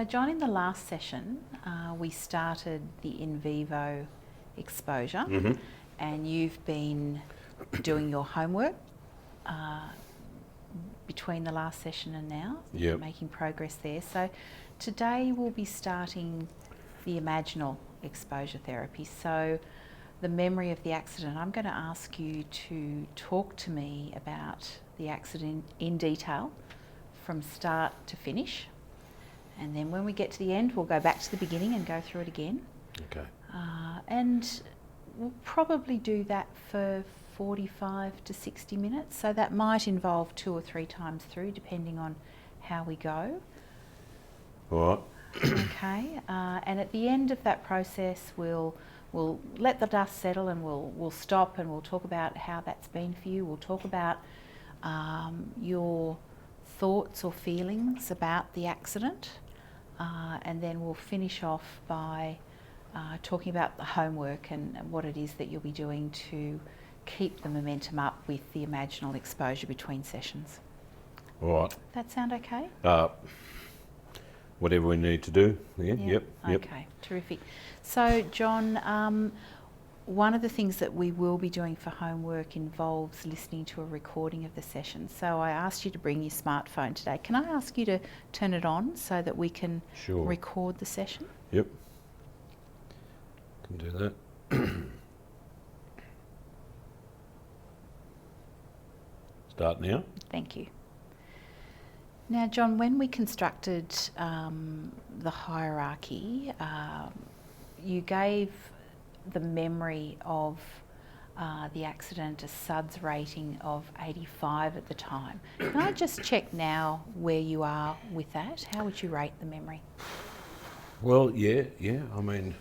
So John, in the last session, we started the in vivo exposure, and you've been doing your homework between the last session and now, making progress there. So today we'll be starting the imaginal exposure therapy. So the memory of the accident, I'm going to ask you to talk to me about the accident in detail from start to finish. And then when we get to the end, we'll go back to the beginning and go through it again. Okay. And we'll probably do that for 45 to 60 minutes. So that might involve 2 or 3 times through, depending on how we go. All right. Okay. And at the end of that process, we'll let the dust settle, and we'll stop, and we'll talk about how that's been for you. We'll talk about your thoughts or feelings about the accident, and then we'll finish off by talking about the homework and what it is that you'll be doing to keep the momentum up with the imaginal exposure between sessions. All right. That sound okay? Whatever we need to do. Yeah. Yep. Okay, terrific. So John, one of the things that we will be doing for homework involves listening to a recording of the session. So I asked you to bring your smartphone today. Can I ask you to turn it on so that we can record the session? Yep. Can do that. Start now. Thank you. Now, John, when we constructed the hierarchy, you gave the memory of the accident a SUDS rating of 85 at the time. Can I just check now where you are with that? How would you rate the memory? Well, yeah. I mean,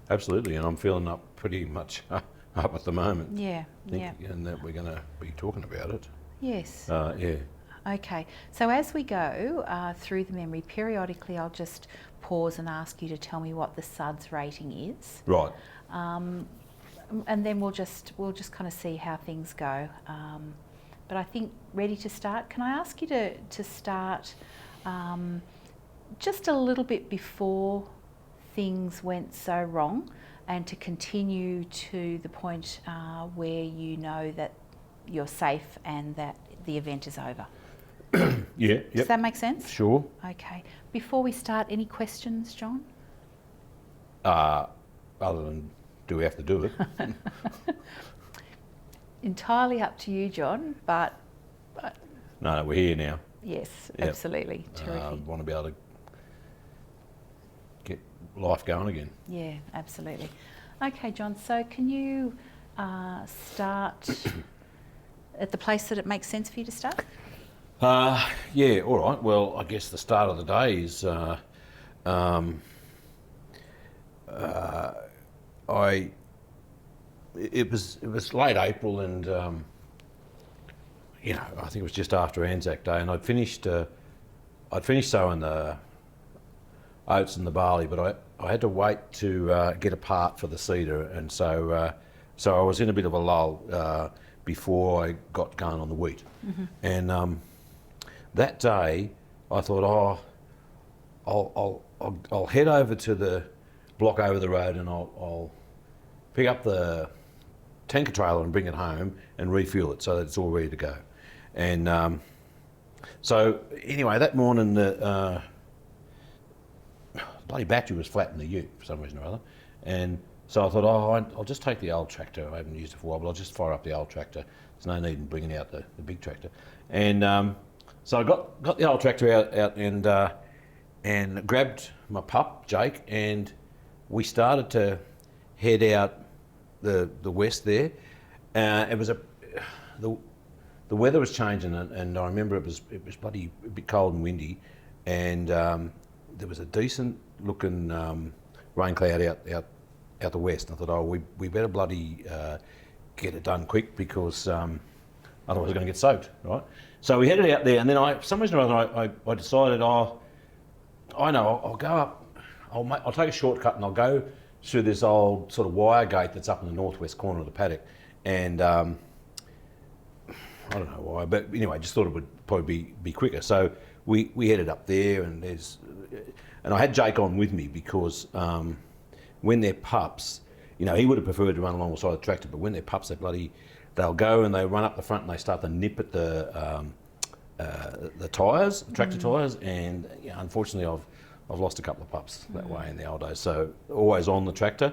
absolutely, and I'm feeling up pretty much up at the moment. Yeah. And that we're going to be talking about it. Yes. Yeah. Okay, so as we go through the memory, periodically I'll just pause and ask you to tell me what the SUDS rating is. Right. And then we'll just kind of see how things go. But I think ready to start. Can I ask you to start just a little bit before things went so wrong, and to continue to the point where you know that you're safe and that the event is over? Yeah. Does that make sense? Sure. Okay. Before we start, any questions, John? Other than, do we have to do it? Entirely up to you, John, but... No, we're here now. Yes, absolutely. Terrific. Want to be able to get life going again. Yeah, absolutely. Okay, John, so can you start at the place that it makes sense for you to start? Yeah, all right. Well, I guess the start of the day is it was late April, and I think it was just after Anzac Day, and I'd finished sowing the oats and the barley, but I had to wait to get a part for the seeder, and so I was in a bit of a lull before I got going on the wheat, and that day I thought, I'll head over to the block over the road, and I'll pick up the tanker trailer and bring it home and refuel it so that it's all ready to go. And so anyway, that morning the bloody battery was flat in the ute for some reason or other, and so I thought, I'll just take the old tractor. I haven't used it for a while, but I'll just fire up the old tractor. There's no need in bringing out the big tractor. And so I got the old tractor out and grabbed my pup, Jake, and we started to head out the west there. It was the weather was changing, and I remember it was bloody a bit cold and windy, and there was a decent looking rain cloud out the west. And I thought, we better bloody get it done quick, because otherwise we're going to get soaked, right? So we headed out there, and then for some reason or other, I decided, I know, I'll go up, I'll take a shortcut, and I'll go through this old sort of wire gate that's up in the northwest corner of the paddock, and I don't know why, but anyway, just thought it would probably be quicker. So we headed up there, and I had Jake on with me because when they're pups, you know, he would have preferred to run along the side of the tractor, but when they're pups, they'll go and they run up the front and they start to nip at the tyres, the tractor tyres, and unfortunately I've lost a couple of pups that way in the old days. So always on the tractor,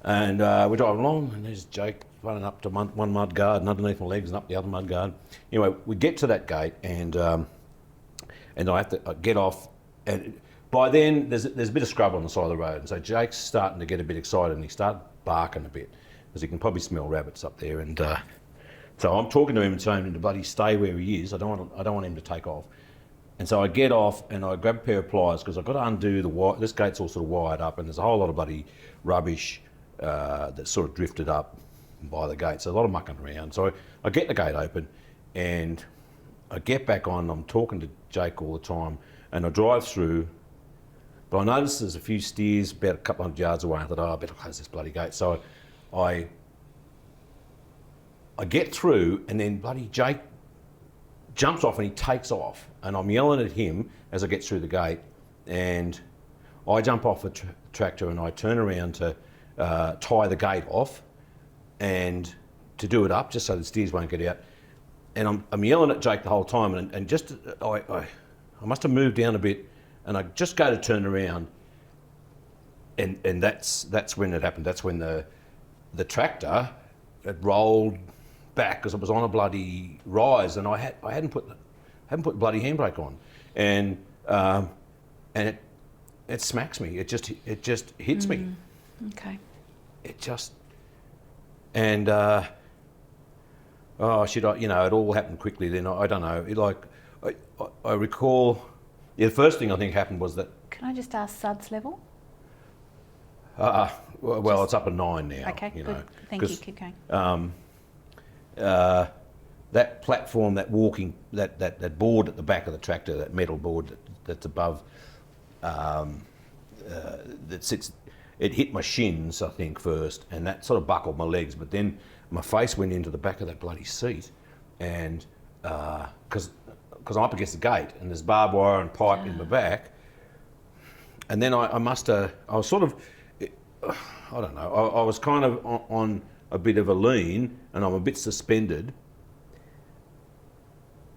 and we're driving along, and there's Jake running up to one mud guard and underneath my legs and up the other mud guard. Anyway, we get to that gate, and I have to get off, and by then there's a bit of scrub on the side of the road, and so Jake's starting to get a bit excited, and he started barking a bit, because he can probably smell rabbits up there, and so I'm talking to him and saying to bloody stay where he is. I don't want him to take off. And so I get off and I grab a pair of pliers, because I've got to undo the wire. This gate's all sort of wired up, and there's a whole lot of bloody rubbish that's sort of drifted up by the gate. So a lot of mucking around. So I get the gate open, and I get back on. I'm talking to Jake all the time, and I drive through. But I notice there's a few steers about a couple hundred yards away. I thought, I better close this bloody gate. So I get through, and then bloody Jake jumps off and he takes off, and I'm yelling at him as I get through the gate, and I jump off the tractor and I turn around to tie the gate off and to do it up just so the steers won't get out. And I'm yelling at Jake the whole time, and just I must have moved down a bit, and I just go to turn around, and that's when it happened. That's when the tractor had rolled back, because it was on a bloody rise, and I hadn't put the bloody handbrake on, and it smacks me. It just hits me. Okay. It just, and it all happened quickly. Then I don't know. I recall, the first thing I think happened was that. Can I just ask SUDS level? Well, it's up at 9 now. Okay, you good. know, Thank you. Keep going. That platform, that board at the back of the tractor, that metal board that's above, that sits, it hit my shins, I think, first, and that sort of buckled my legs, but then my face went into the back of that bloody seat, and because I'm up against the gate, and there's barbed wire and pipe in my back, and then I was sort of, I don't know, I was kind of on a bit of a lean, and I'm a bit suspended.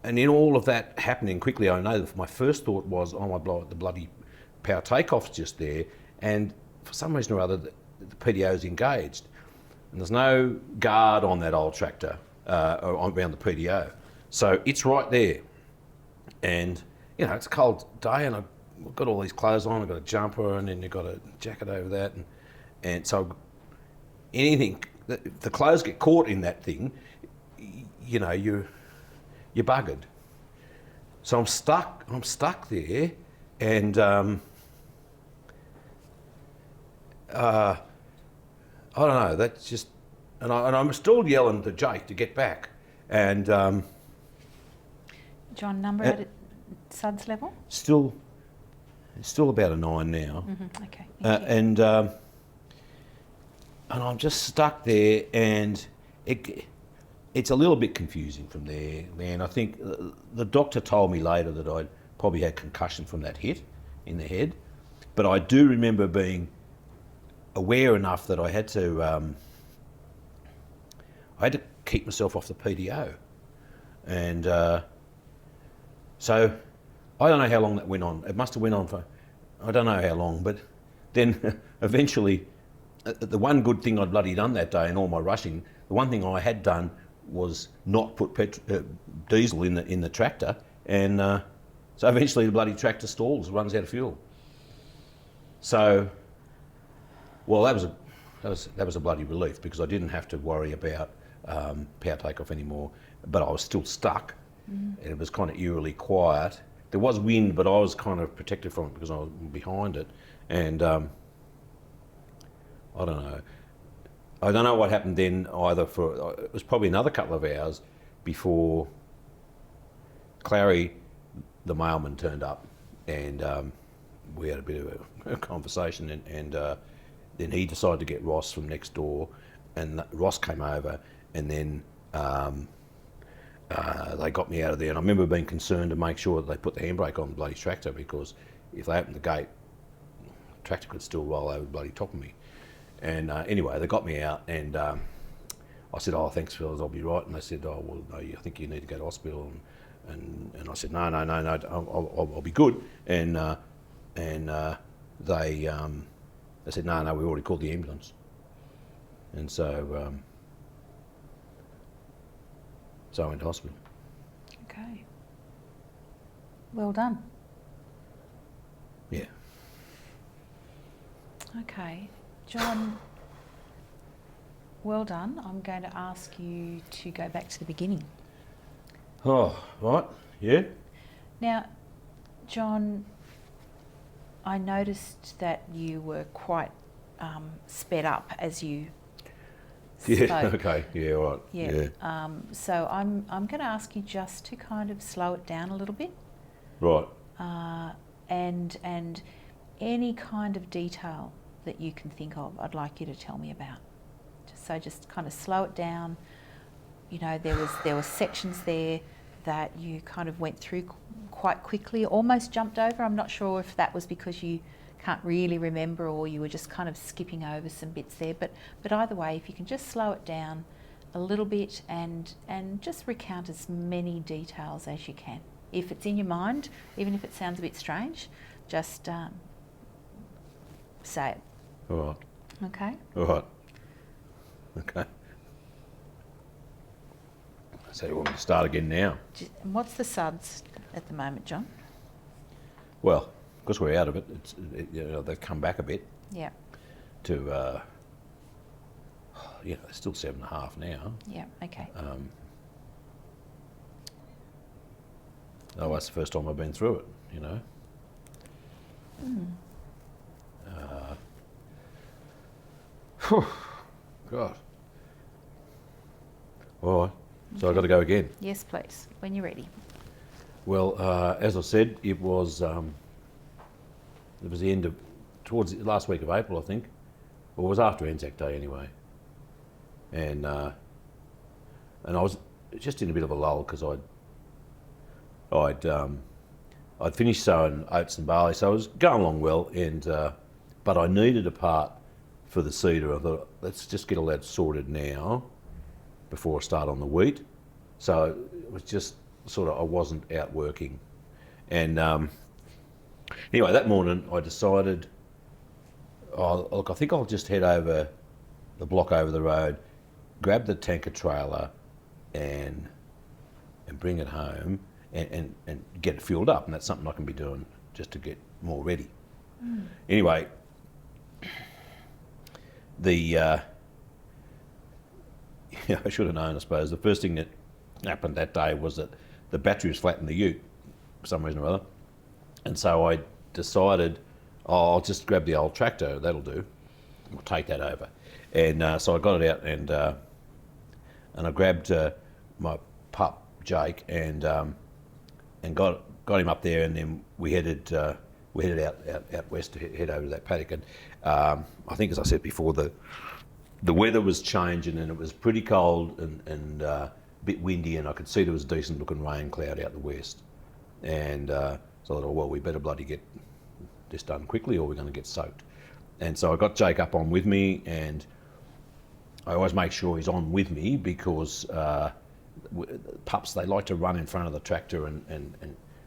And in all of that happening quickly, I know that my first thought was, oh my God, the bloody power takeoff's just there, and for some reason or other, the PDO's engaged. And there's no guard on that old tractor around the PDO. So it's right there. And, it's a cold day, and I've got all these clothes on, I've got a jumper, and then you've got a jacket over that, and so anything, the clothes get caught in that thing, you're buggered. So I'm stuck there, and I don't know, that's just, and I'm still yelling to Jake to get back, and John, number at SUDS level? Still about a 9 now. Mm-hmm. Okay. Thank you. And I'm just stuck there, and it's a little bit confusing from there, man. I think the doctor told me later that I'd probably had concussion from that hit in the head, but I do remember being aware enough that I had to keep myself off the PDO, and so I don't know how long that went on. It must have went on for, I don't know how long, but then eventually, the one good thing I'd bloody done that day in all my rushing, the one thing I had done was not put diesel in the tractor, and so eventually the bloody tractor stalls, runs out of fuel. So, well, that was a bloody relief, because I didn't have to worry about power takeoff anymore, but I was still stuck, and it was kind of eerily quiet. There was wind, but I was kind of protected from it because I was behind it, and I don't know what happened then either. It was probably another couple of hours before Clary, the mailman, turned up, and we had a bit of a conversation, and then he decided to get Ross from next door, and Ross came over, and then they got me out of there. And I remember being concerned to make sure that they put the handbrake on the bloody tractor, because if they opened the gate, the tractor could still roll over the bloody top of me. And anyway, they got me out, and I said, "Oh, thanks, fellas, I'll be right." And they said, "Oh, well, no, I think you need to go to hospital." And I said, "No, I'll be good." And they said, "No, we already called the ambulance." And so I went to hospital. Okay. Well done. Yeah. Okay. John, well done. I'm going to ask you to go back to the beginning. Oh, right. Yeah. Now, John, I noticed that you were quite sped up as you Yeah. spoke. Okay. Yeah. All right. Yeah. So I'm going to ask you just to kind of slow it down a little bit, Right. and any kind of detail that you can think of, I'd like you to tell me about. Just kind of slow it down. You know, there were sections there that you kind of went through quite quickly, almost jumped over. I'm not sure if that was because you can't really remember or you were just kind of skipping over some bits there. But either way, if you can just slow it down a little bit and just recount as many details as you can. If it's in your mind, even if it sounds a bit strange, just say it. All right. Okay? All right. Okay. So you want me to start again now? And what's the suds at the moment, John? Well, because we're out of it, they've come back a bit Yeah. to, they're still 7.5 now. Yeah. Okay. Oh, that's the first time I've been through it, you know. God. All right. So I've got to go again. Yes, please. When you're ready. Well, as I said, it was the end of, towards the last week of April, I think. Well, it was after Anzac Day anyway. And I was just in a bit of a lull because I'd finished sowing oats and barley, so it was going along well. And but I needed a part for the seeder. I thought, let's just get all that sorted now before I start on the wheat. So it was just sort of, I wasn't out working. And anyway, that morning I decided, oh, look, I think I'll just head over the block over the road, grab the tanker trailer and bring it home and get it fueled up. And that's something I can be doing just to get more ready. Anyway, I should have known, I suppose. The first thing that happened that day was that the battery was flat in the ute for some reason or other. And so I decided, oh, I'll just grab the old tractor, that'll do. We'll take that over. And so I got it out and I grabbed my pup, Jake, and got him up there, and then we headed out west to head over to that paddock. And I think, as I said before, the weather was changing and it was pretty cold and a bit windy, and I could see there was a decent looking rain cloud out the west. And so I thought, oh, well, we better bloody get this done quickly or we're going to get soaked. And so I got Jake up on with me, and I always make sure he's on with me because pups, they like to run in front of the tractor and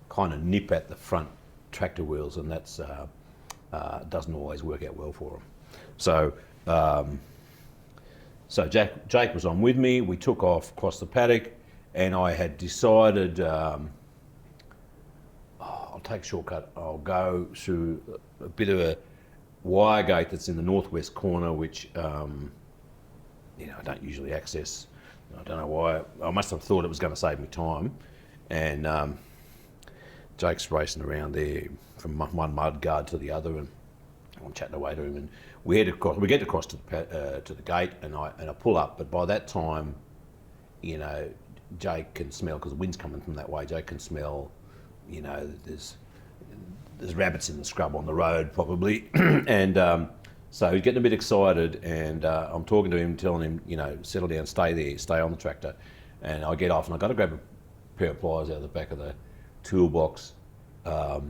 kind of nip at the front tractor wheels, and that's doesn't always work out well for them. So so Jake was on with me. We took off across the paddock, and I had decided I'll take a shortcut. I'll go through a bit of a wire gate that's in the northwest corner, which I don't usually access. I don't know why. I must have thought it was going to save me time. And Jake's racing around there from one mud guard to the other, and I'm chatting away to him. And we get across to the gate, and I pull up. But by that time, Jake can smell, because the wind's coming from that way. Jake can smell, there's rabbits in the scrub on the road probably, and so he's getting a bit excited, and I'm talking to him, telling him, settle down, stay there, stay on the tractor. And I get off, and I've got to grab pair of pliers out of the back of the toolbox to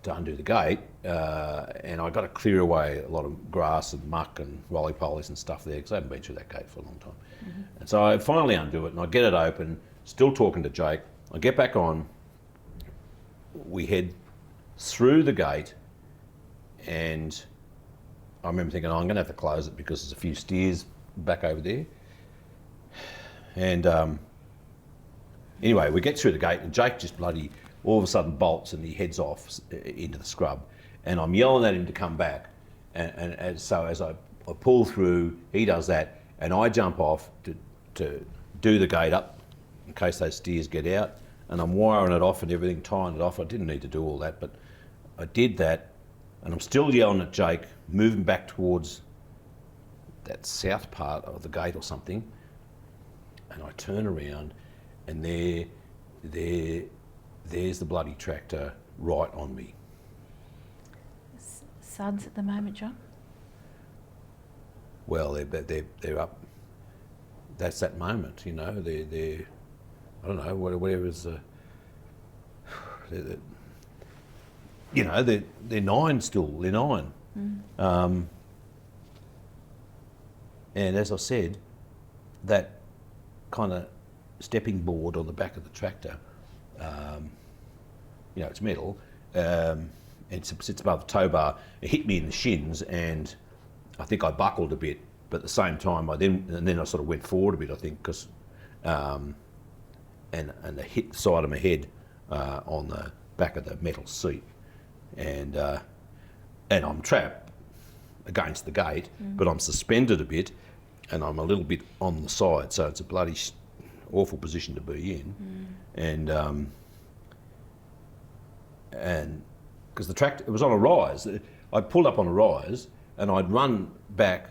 undo the gate, and I got to clear away a lot of grass and muck and roly-polies and stuff there because I haven't been through that gate for a long time. And so I finally undo it and I get it open, still talking to Jake. I get back on, we head through the gate, and I remember thinking, oh, I'm going to have to close it because there's a few steers back over there. And anyway, we get through the gate and Jake just bloody all of a sudden bolts and he heads off into the scrub. And I'm yelling at him to come back. And so as I pull through, he does that, and I jump off to do the gate up in case those steers get out. And I'm wiring it off and everything, tying it off. I didn't need to do all that, but I did that. And I'm still yelling at Jake, moving back towards that south part of the gate or something. And I turn around, and there's the bloody tractor right on me. Suds at the moment, John? Well, they're up. That's that moment, you know. They're I don't know, whatever's. You know, they're 9 still. They're 9. And as I said, that kind of stepping board on the back of the tractor, you know, it's metal, it sits above the tow bar. It hit me in the shins, and I think I buckled a bit. But at the same time, then I sort of went forward a bit, I think, because and I hit the side of my head on the back of the metal seat, and I'm trapped against the gate, but I'm suspended a bit, and I'm a little bit on the side, so it's a bloody awful position to be in, and because the tractor, it was on a rise. I pulled up on a rise, and I'd run back,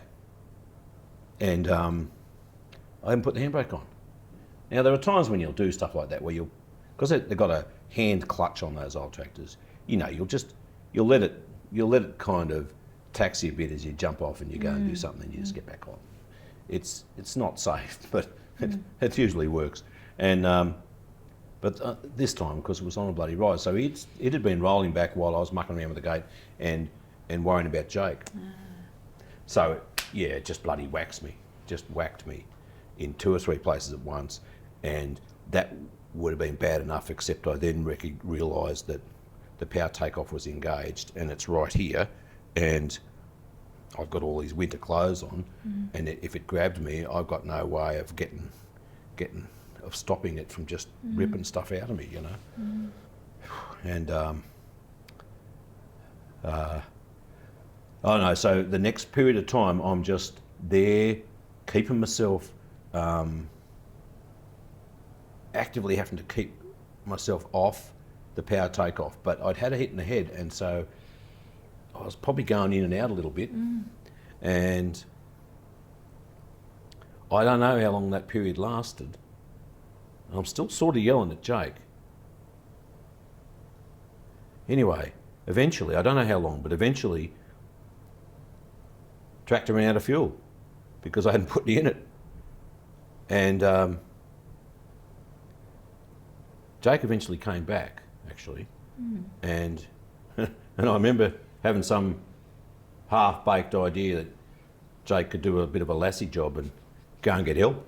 and I hadn't put the handbrake on. Now there are times when you'll do stuff like that where because they've got a hand clutch on those old tractors. You know, you'll let it kind of taxi a bit as you jump off and you go and do something, and you just get back on. It's not safe, but it usually works. And but this time, because it was on a bloody rise, so it had been rolling back while I was mucking around with the gate and worrying about Jake. So yeah, it just bloody whacked me in 2 or 3 places at once, and that would have been bad enough, except I then realised that the power takeoff was engaged, and it's right here, and I've got all these winter clothes on, and if it grabbed me, I've got no way of stopping it from just ripping stuff out of me, you know. And oh no, so the next period of time, I'm just there, keeping myself, actively having to keep myself off the power takeoff. But I'd had a hit in the head, and so I was probably going in and out a little bit. And I don't know how long that period lasted. I'm still sort of yelling at Jake. Anyway, eventually, I don't know how long, but eventually, tractor ran out of fuel because I hadn't put any in it. And Jake eventually came back, actually, and I remember having some half-baked idea that Jake could do a bit of a lassie job and go and get help.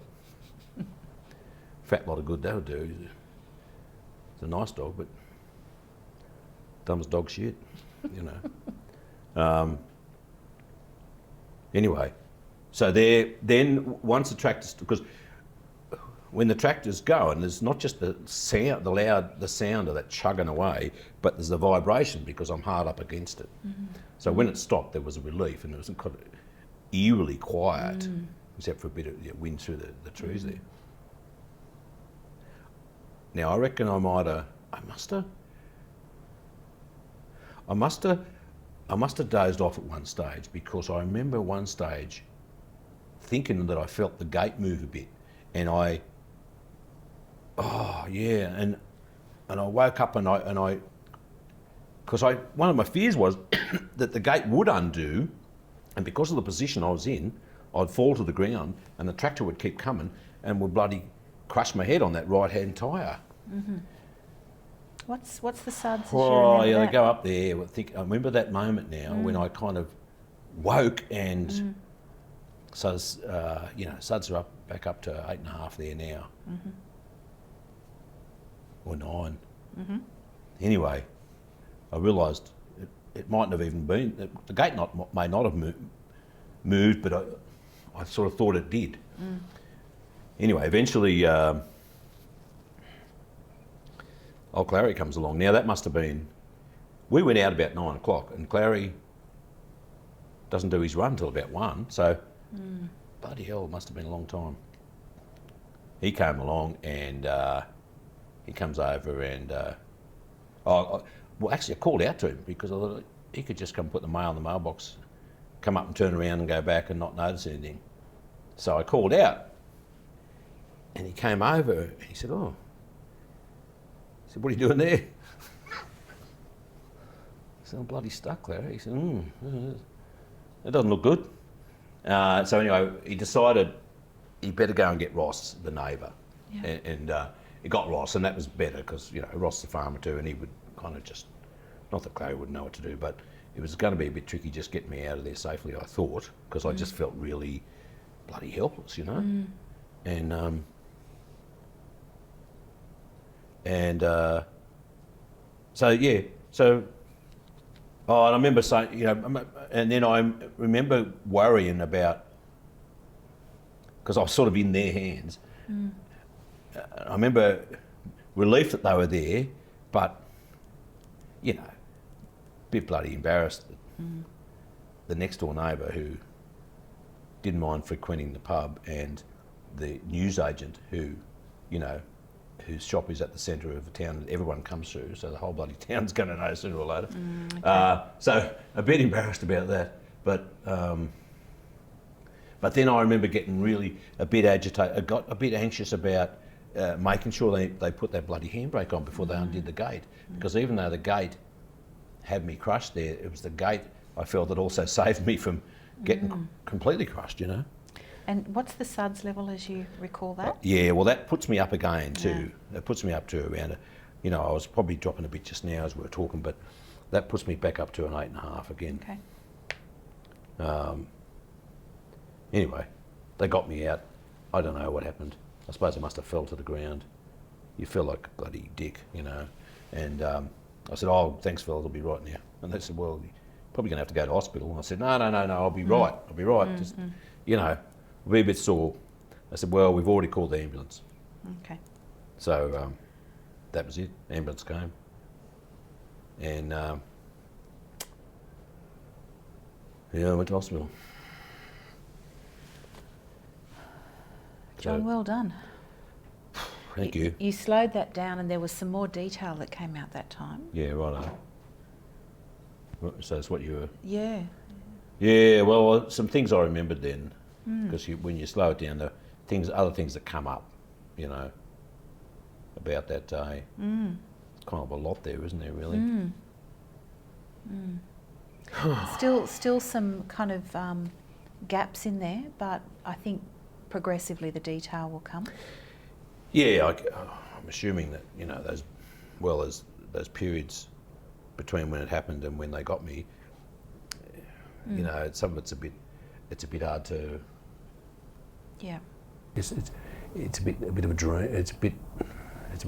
Fat lot of good that would do. It's a nice dog, but dumb as dog shit, you know. Anyway, so then once the tractors, because when the tractors go, and there's not just the sound, the sound of that chugging away, but there's the vibration because I'm hard up against it. So when it stopped, there was a relief, and it was kind of eerily quiet, except for a bit of wind through the trees there. Now I reckon I must have dozed off at one stage, because I remember one stage thinking that I felt the gate move a bit, and I woke up and because one of my fears was that the gate would undo, and because of the position I was in, I'd fall to the ground and the tractor would keep coming and would bloody crushed my head on that right-hand tyre. What's the suds? As you Oh, remember yeah, that? they go up there. I remember that moment now when I kind of woke and suds are back up to 8.5 there now. Or 9. Anyway, I realised it mightn't have even been, the gate may not have moved, but I sort of thought it did. Anyway, eventually old Clary comes along. Now that must have been, we went out about 9 o'clock and Clary doesn't do his run till about 1, so bloody hell, it must have been a long time. He came along and he comes over and, actually I called out to him because I thought he could just come put the mail in the mailbox, come up and turn around and go back and not notice anything. So I called out and he came over and he said, I said, what are you doing there? I said, I'm bloody stuck, Larry. He said, it doesn't look good. So anyway, he decided he better go and get Ross, the neighbour. Yeah. And he got Ross, and that was better because, Ross is a farmer too, and he would kind of just, not that Clary wouldn't know what to do, but it was going to be a bit tricky just getting me out of there safely, I thought, because I just felt really bloody helpless, And and I remember saying, and then I remember worrying about, because I was sort of in their hands. I remember relief that they were there, but, a bit bloody embarrassed that the next door neighbour who didn't mind frequenting the pub and the newsagent who, whose shop is at the centre of a town that everyone comes through, so the whole bloody town's going to know sooner or later. Okay. So a bit embarrassed about that, but then I remember getting really a bit agitated. I got a bit anxious about making sure they put that bloody handbrake on before they undid the gate, because even though the gate had me crushed there, it was the gate I felt that also saved me from getting completely crushed, And what's the suds level as you recall that? Yeah, well, that puts me up again too. That puts me up to around, I was probably dropping a bit just now as we were talking, but that puts me back up to an 8.5 again. Okay. Anyway, they got me out. I don't know what happened. I suppose I must have fell to the ground. You feel like a bloody dick, And I said, thanks, fellas, I'll be right now. And they said, well, you're probably going to have to go to hospital. And I said, no, I'll be right. I'll be right. Just, I'll be a bit sore. I said, well, we've already called the ambulance. Okay. So that was it. Ambulance came. And I went to hospital. John, well done. Thank you. You slowed that down and there was some more detail that came out that time. Yeah, righto. So that's what you were... Yeah. Yeah, well, some things I remembered then, because when you slow it down, other things that come up, about that day. Kind of a lot there, isn't there, really? Still some kind of gaps in there, but I think progressively the detail will come. Yeah, I'm assuming that, those periods between when it happened and when they got me, some of it's a bit hard to... Yeah. It's a bit of a dream. It's a bit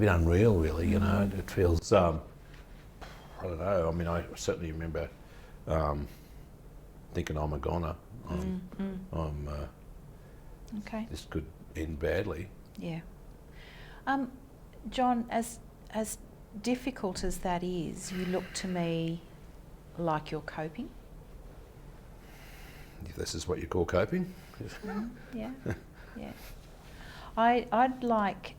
unreal, really. It feels. I don't know. I mean, I certainly remember thinking, "I'm a goner. Okay. This could end badly." Yeah. John, as difficult as that is, you look to me like you're coping. If this is what you call coping. Yeah. Yeah. I'd like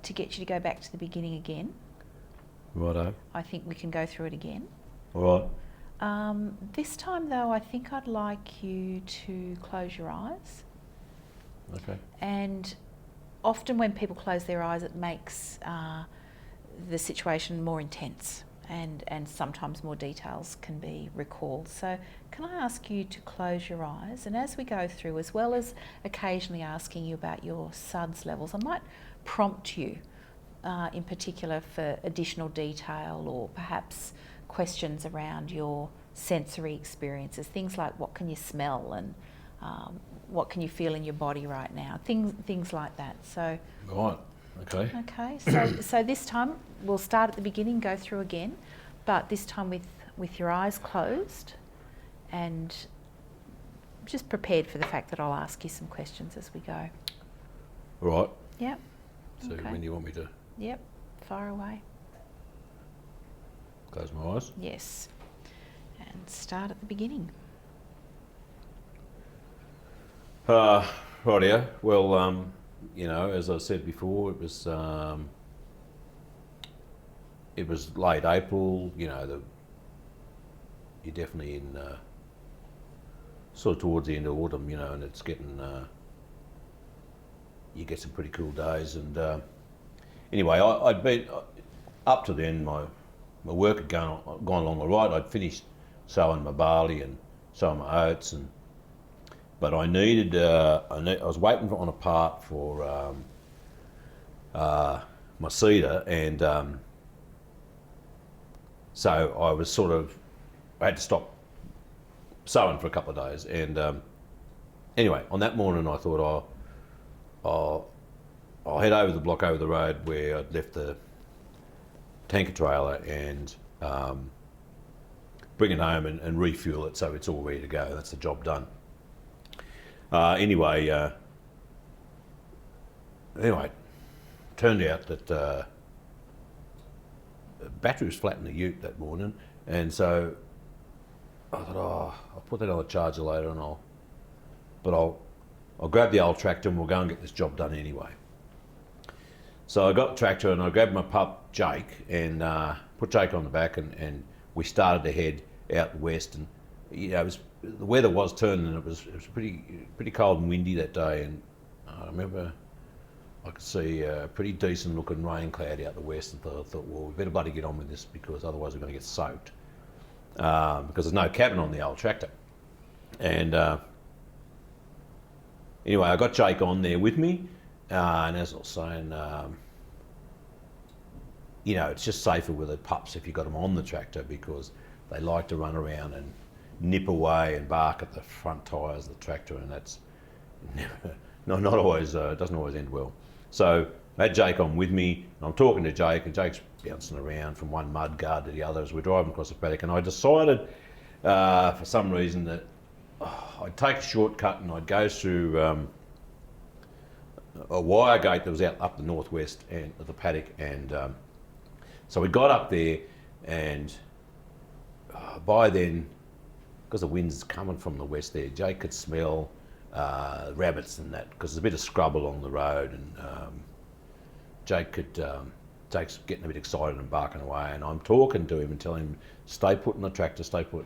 to get you to go back to the beginning again. Righto. I think we can go through it again. All right. This time though, I think I'd like you to close your eyes. Okay. And often when people close their eyes, it makes the situation more intense. and sometimes more details can be recalled. So can I ask you to close your eyes, and as we go through, as well as occasionally asking you about your SUDS levels, I might prompt you in particular for additional detail, or perhaps questions around your sensory experiences, things like what can you smell, and what can you feel in your body right now, things like that. So Right. Okay. okay, so this time we'll start at the beginning, go through again, but this time with your eyes closed, and just prepared for the fact that I'll ask you some questions as we go. Right. Yep. So Okay. when do you want me to Yep. Far away. close my eyes? Yes. And start at the beginning. Rightio. Well, as I said before, it was late April. You're definitely in sort of towards the end of autumn. And it's getting you get some pretty cool days. And anyway, I'd been up to then. My work had gone along all right. I'd finished sowing my barley and sowing my oats, but I needed. I was waiting on a part for my cedar, and so I had to stop sowing for a couple of days. And anyway, on that morning, I thought I'll head over the block over the road where I'd left the tanker trailer and bring it home and refuel it so it's all ready to go. That's the job done. Anyway, turned out that the battery was flat in the ute that morning, and so I thought, I'll put that on the charger later, and I'll grab the old tractor and we'll go and get this job done anyway. So I got the tractor and I grabbed my pup Jake and put Jake on the back, and we started to head out west. And the weather was turning, and it was pretty cold and windy that day. And I remember I could see a pretty decent looking rain cloud out the west, and thought, well, we better bloody get on with this, because otherwise we're going to get soaked. Because there's no cabin on the old tractor. And anyway, I got Jake on there with me, and as I was saying, it's just safer with the pups if you've got them on the tractor, because they like to run around and nip away and bark at the front tyres of the tractor, and that's not always, doesn't always end well. So I had Jake on with me, and I'm talking to Jake, and Jake's bouncing around from one mud guard to the other as we're driving across the paddock. And I decided, for some reason, that I'd take a shortcut and I'd go through a wire gate that was out up the northwest end of the paddock. And so we got up there, and by then, because the wind's coming from the west there, Jake could smell rabbits and that, because there's a bit of scrub along the road, and Jake's getting a bit excited and barking away, and I'm talking to him and telling him, stay put in the tractor, stay put.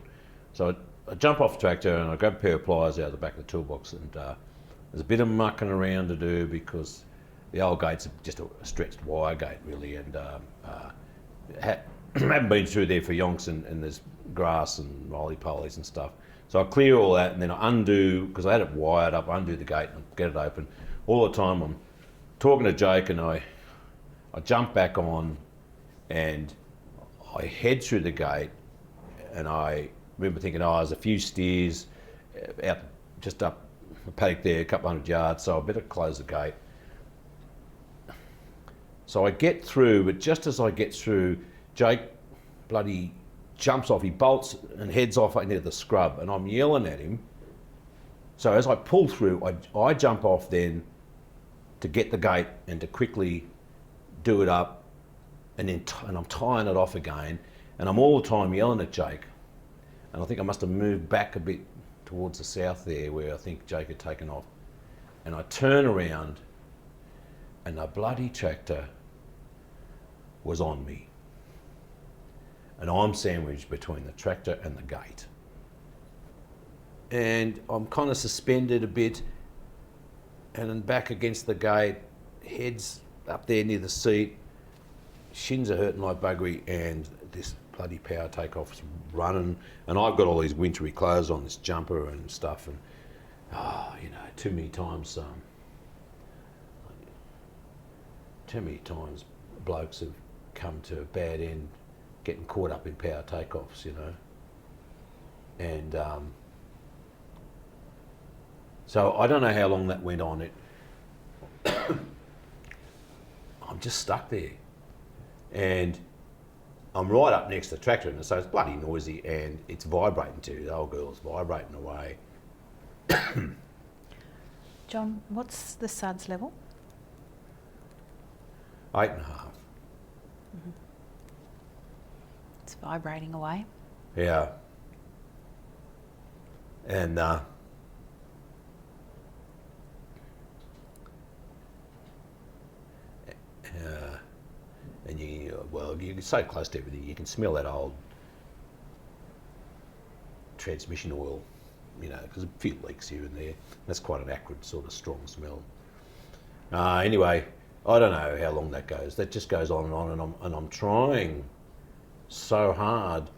So I jump off the tractor and I grab a pair of pliers out of the back of the toolbox, and there's a bit of mucking around to do, because the old gate's just a stretched wire gate really, and haven't been through there for yonks, and there's grass and roly-polies and stuff. So I clear all that, and then I undo, because I had it wired up, I undo the gate and get it open. All the time I'm talking to Jake, and I jump back on, and I head through the gate, and I remember thinking, there's a few steers out just up the paddock there, a couple hundred yards, so I better close the gate. So I get through, but just as I get through, Jake bloody jumps off, he bolts and heads off into the scrub, and I'm yelling at him. So as I pull through, I jump off then to get the gate and to quickly do it up, and I'm tying it off again, and I'm all the time yelling at Jake. And I think I must have moved back a bit towards the south there, where I think Jake had taken off. And I turn around, and the bloody tractor was on me. And I'm sandwiched between the tractor and the gate. And I'm kind of suspended a bit, and then back against the gate, head's up there near the seat, shins are hurting like buggery, and this bloody power takeoffs running, and I've got all these wintry clothes on, this jumper and stuff, and too many times blokes have come to a bad end getting caught up in power takeoffs, and so I don't know how long that went on. I'm just stuck there, and I'm right up next to the tractor, and so it's bloody noisy, and it's vibrating too. The old girl's vibrating away. John, what's the suds level? 8.5. It's vibrating away. Yeah. And you're so close to everything, you can smell that old transmission oil, because a few leaks here and there. That's quite an acrid sort of strong smell. Anyway, I don't know how long that goes. That just goes on, and I'm trying so hard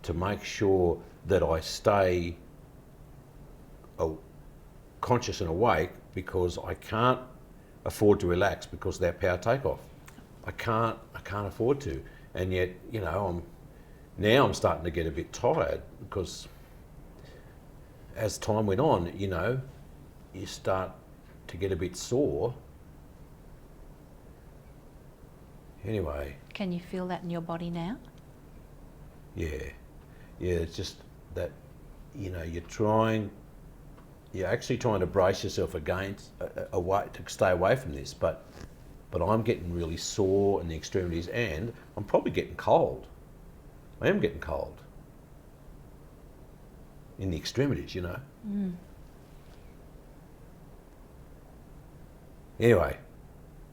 to make sure that I stay conscious and awake, because I can't afford to relax because of that power takeoff. I can't afford to, and yet I'm starting to get a bit tired, because as time went on, you start to get a bit sore. Anyway. Can you feel that in your body now? Yeah, it's just that, you're actually trying to brace yourself against, away, to stay away from this, but I'm getting really sore in the extremities, and I'm probably getting cold. I am getting cold in the extremities, Anyway,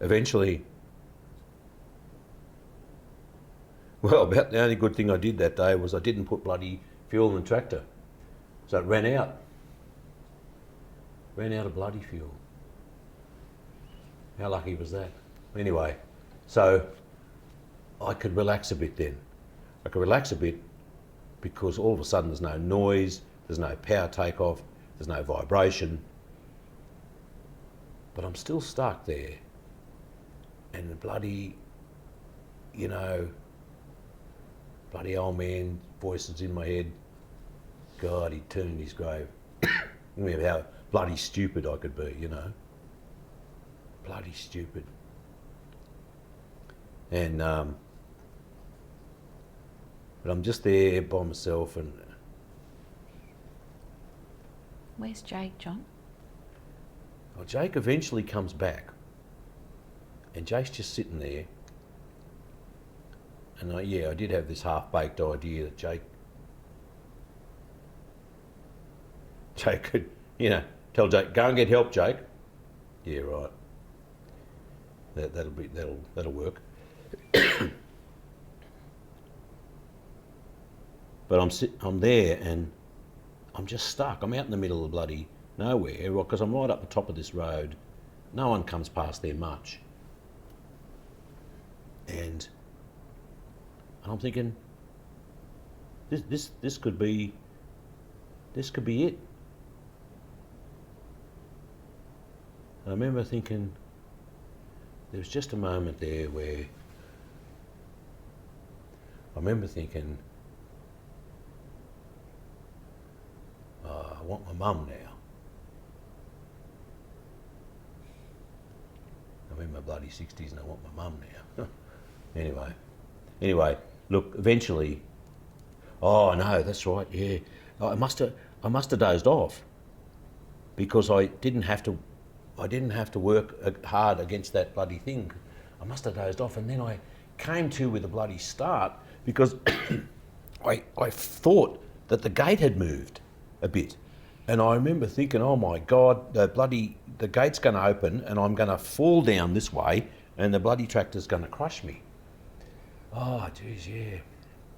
eventually, about the only good thing I did that day was I didn't put bloody fuel in the tractor. So it ran out. Ran out of bloody fuel. How lucky was that? Anyway, so I could relax a bit then. I could relax a bit because all of a sudden there's no noise, there's no power takeoff, there's no vibration. But I'm still stuck there. And the bloody old man voices in my head. God, he'd turn in his grave. Remember how bloody stupid I could be, Bloody stupid. And but I'm just there by myself, and Where's Jake, John? well, Jake eventually comes back, and Jake's just sitting there. And I did have this half-baked idea that Jake could, tell Jake, go and get help, Jake. Yeah, right. That'll work. But I'm there, and I'm just stuck. I'm out in the middle of bloody nowhere, because I'm right up the top of this road. No one comes past there much. And I'm thinking, this could be it. And I remember thinking, there was just a moment there where I remember thinking, I want my mum now. I'm in my bloody 60s and I want my mum now. Anyway, look, eventually, oh no, that's right, yeah. I must have dozed off, because I didn't have to work hard against that bloody thing. I must have dozed off, and then I came to with a bloody start, because I thought that the gate had moved a bit. And I remember thinking, oh my God, the gate's going to open and I'm going to fall down this way and the bloody tractor's going to crush me. Oh, geez, yeah.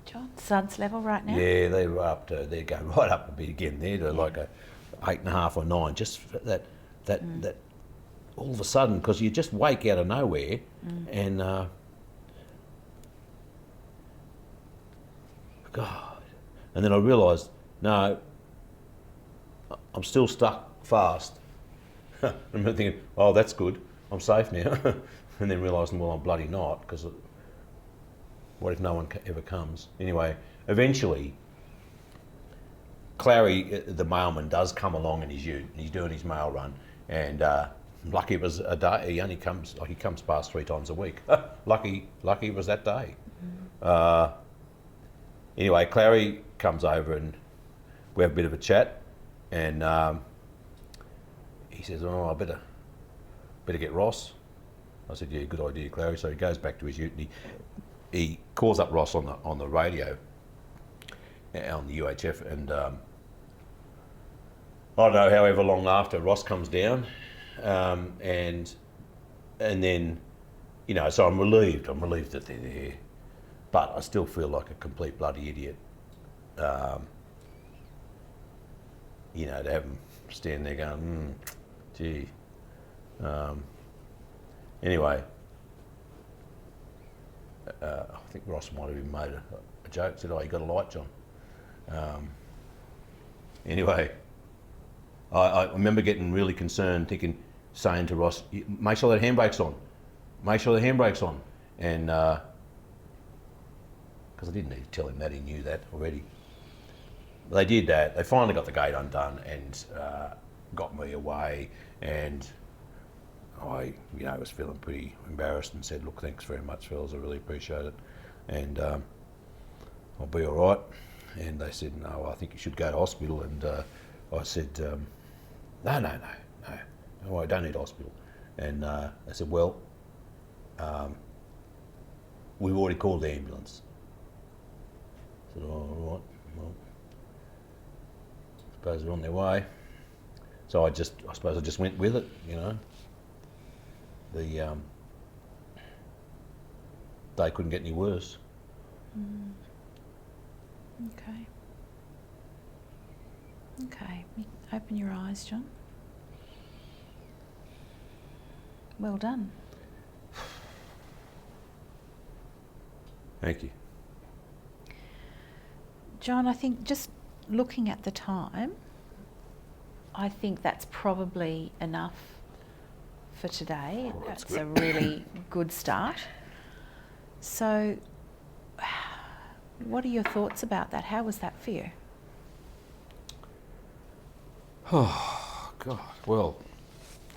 John, suds level right now? Yeah, they go right up a bit again. They're like a 8.5 or 9. Just that all of a sudden, because you just wake out of nowhere, and God. And then I realised, no, I'm still stuck fast. I remember thinking, oh, that's good, I'm safe now. And then realising, well, I'm bloody not, because what if no one ever comes? Anyway, eventually, Clary, the mailman, does come along in his ute, and he's doing his mail run, and lucky it was a day. He comes past 3 times a week. lucky it was that day. Anyway, Clary comes over and we have a bit of a chat, and he says, "Oh, I better get Ross." I said, "Yeah, good idea, Clary." So he goes back to his ute and he calls up Ross on the radio, on the UHF, and I don't know, however long after, Ross comes down, and then, you know, so I'm relieved that they're there, but I still feel like a complete bloody idiot, you know, to have them stand there going, gee. Anyway, I think Ross might have even made a joke, said, "Oh, you got a light, John." Anyway, I remember getting really concerned, saying to Ross, "Make sure that handbrake's on. Make sure the handbrake's on." And because I didn't need to tell him that, he knew that already. They did that. They finally got the gate undone and got me away. And I, you know, was feeling pretty embarrassed and said, "Look, thanks very much, fellas. I really appreciate it. And I'll be all right." And they said, "No, I think you should go to hospital." And I said, no, I don't need hospital. And they said, "Well, we've already called the ambulance." I said, "Oh, all right, well, I suppose they're on their way." So I suppose I just went with it, you know. They couldn't get any worse. Okay. Okay. Open your eyes, John. Well done. Thank you. John, I think just looking at the time, I think that's probably enough for today. Oh, that's a really good start. So, what are your thoughts about that? How was that for you? Oh, God. Well,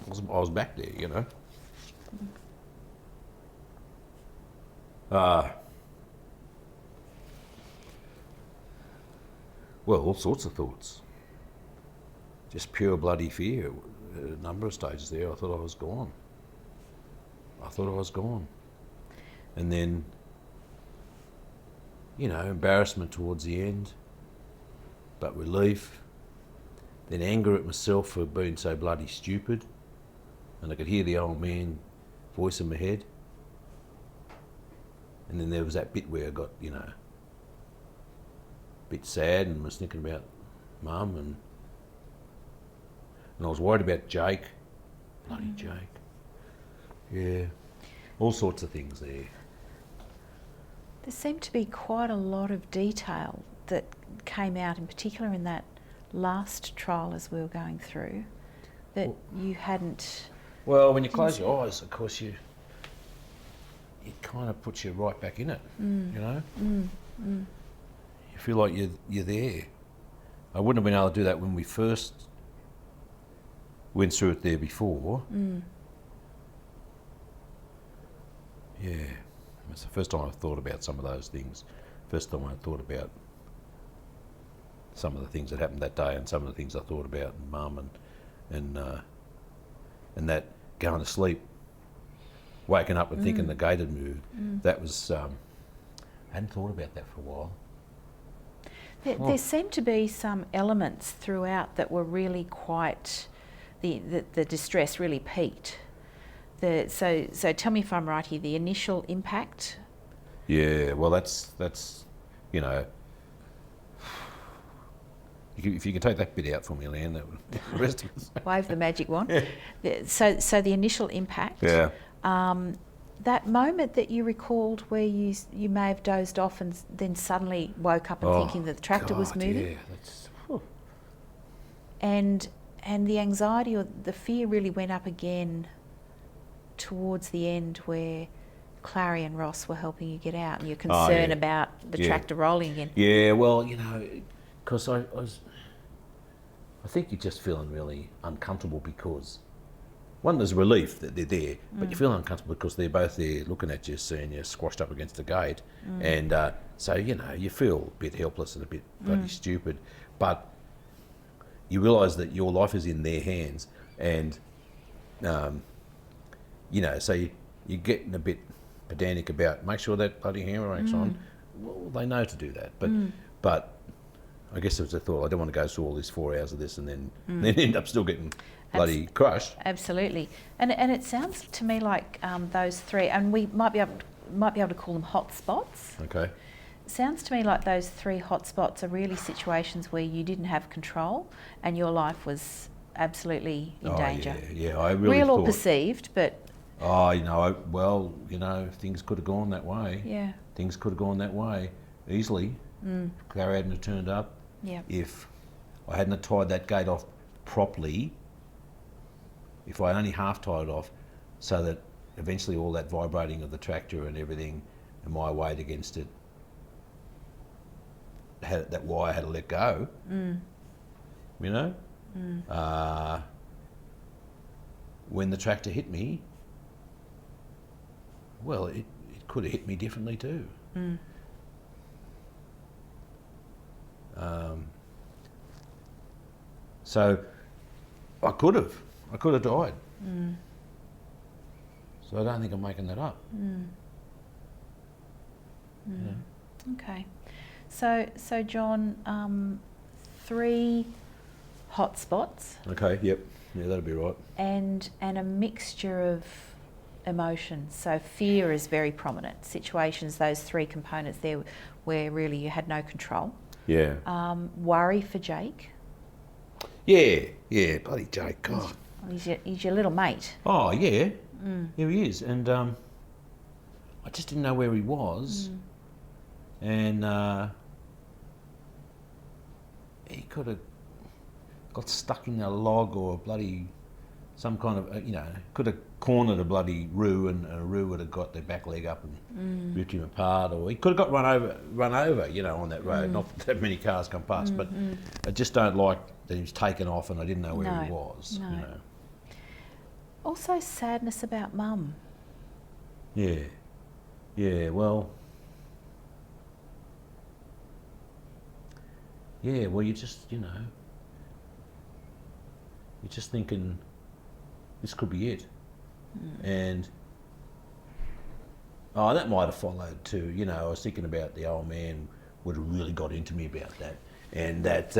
I was back there, you know. Well, all sorts of thoughts. Just pure bloody fear. At a number of stages there, I thought I was gone. And then, you know, embarrassment towards the end, but relief. Then anger at myself for being so bloody stupid. And I could hear the old man voice in my head. And then there was that bit where I got, you know, a bit sad and was thinking about Mum, and I was worried about Jake. Bloody Jake. Yeah. All sorts of things there. There seemed to be quite a lot of detail that came out, in particular in that last trial as we were going through, that you hadn't... Well, when you close your eyes, of course, it kind of puts you right back in it, you know? You feel like you're there. I wouldn't have been able to do that when we first went through it there before. Yeah, it's the first time I've thought about some of those things. First time I thought about some of the things that happened that day, and some of the things I thought about Mum, and that going to sleep, waking up and thinking the gate had moved. That was, I hadn't thought about that for a while. There seemed to be some elements throughout that were really quite, the distress really peaked. So tell me if I'm right here, the initial impact? Yeah, well that's you know, if you could take that bit out for me, Leanne, that would, the rest of it. Wave the magic wand. Yeah. So the initial impact. Yeah. that moment that you recalled where you may have dozed off and then suddenly woke up and thinking that the tractor was God, moving, yeah, that's, whew. and the anxiety or the fear really went up again towards the end where Clary and Ross were helping you get out, and your concern yeah. about the Yeah. tractor rolling again. Yeah, well, because I think you're just feeling really uncomfortable because, one, there's relief that they're there, but you feel uncomfortable because they're both there looking at you, seeing you squashed up against the gate. And so, you feel a bit helpless and a bit bloody stupid, but you realise that your life is in their hands. And, so you're getting a bit pedantic about, make sure that bloody handbrake's on. Well, they know to do that, but I guess it was a thought, I don't want to go through all these 4 hours of this and then end up still getting bloody crushed. Absolutely, and it sounds to me like those three, and we might be able to call them hot spots. Okay. Sounds to me like those 3 hot spots are really situations where you didn't have control and your life was absolutely in danger. Yeah, I really Real thought, or perceived, but things could have gone that way. yeah, Things could have gone that way easily. If Claire hadn't have turned up, yeah, if I hadn't have tied that gate off properly, if I only half tied it off, so that eventually all that vibrating of the tractor and everything and my weight against it, that wire had to let go. When the tractor hit me, well, it could have hit me differently too. So I could have died. So I don't think I'm making that up. okay. So John, 3 hot spots Okay, yep. Yeah, that'll be right. and a mixture of emotions. So fear is very prominent. Situations, those 3 components there where really you had no control. Yeah. Worry for Jake. Yeah, bloody Jake, God. He's your little mate. Oh, yeah. Here he is. And I just didn't know where he was. And he could have got stuck in a log or bloody some kind of, could have cornered a bloody roo, and a roo would have got their back leg up and ripped him apart, or he could have got run over, on that road. Not that many cars come past, but I just don't like that he was taken off and I didn't know where he was. No. Also sadness about Mum. Yeah, well, you're just thinking, this could be it. And that might have followed too. I was thinking about the old man would have really got into me about that, and that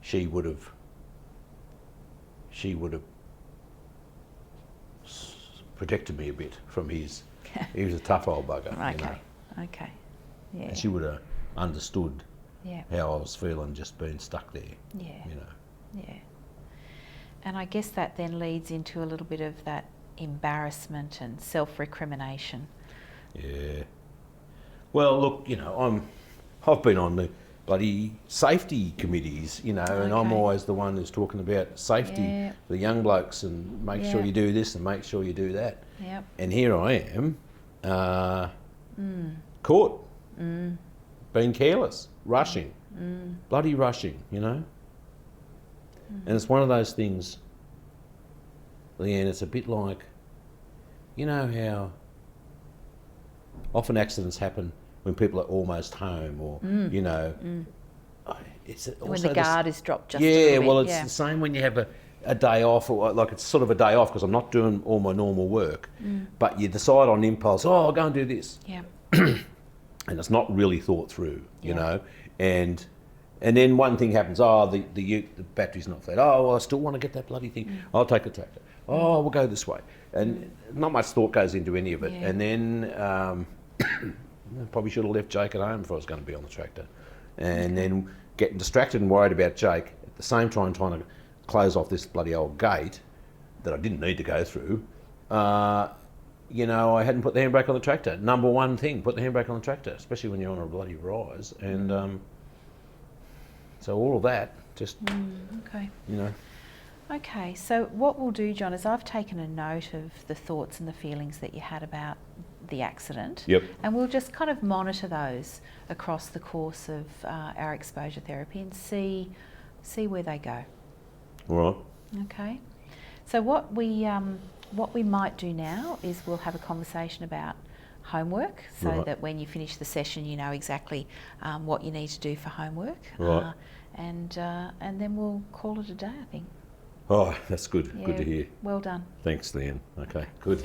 she would have protected me a bit from his. He was a tough old bugger. Okay. Yeah. And she would have understood Yeah. how I was feeling just being stuck there. Yeah. You know. Yeah. And I guess that then leads into a little bit of that embarrassment and self-recrimination. Yeah. Well, look, you know, I've been on the bloody safety committees, you know, and I'm Okay. always the one who's talking about safety Yeah. for the young blokes and make sure Yeah. you do this and make sure you do that. Yep. And here I am, caught, being careless, rushing, bloody rushing, you know. And it's one of those things, Leanne, it's a bit like, you know how often accidents happen when people are almost home, or, you know, it's also When the guard is dropped just a yeah, little bit. well, it's yeah. the same when you have a day off, or like it's sort of a day off because I'm not doing all my normal work, but you decide on impulse, oh, I'll go and do this. Yeah. And it's not really thought through, you Yeah. know, and then one thing happens, oh, the battery's not flat, oh, well, I still want to get that bloody thing, I'll take the tractor, oh, we'll go this way, and not much thought goes into any of it, Yeah. and then probably should have left Jake at home if I was going to be on the tractor, and then getting distracted and worried about Jake, at the same time trying to close off this bloody old gate, that I didn't need to go through, you know, I hadn't put the handbrake on the tractor. Number one thing, put the handbrake on the tractor, especially when you're on a bloody rise. And so all of that, just, Okay. you know. Okay, so what we'll do, John, is I've taken a note of the thoughts and the feelings that you had about the accident. Yep. And we'll just kind of monitor those across the course of our exposure therapy and see where they go. All right. Okay. So what we might do now is we'll have a conversation about homework, so Right. that when you finish the session, you know exactly what you need to do for homework. Right. And then we'll call it a day, I think. Oh, that's good. Yeah, Good to hear. Well done. Thanks, Leanne. Okay, good.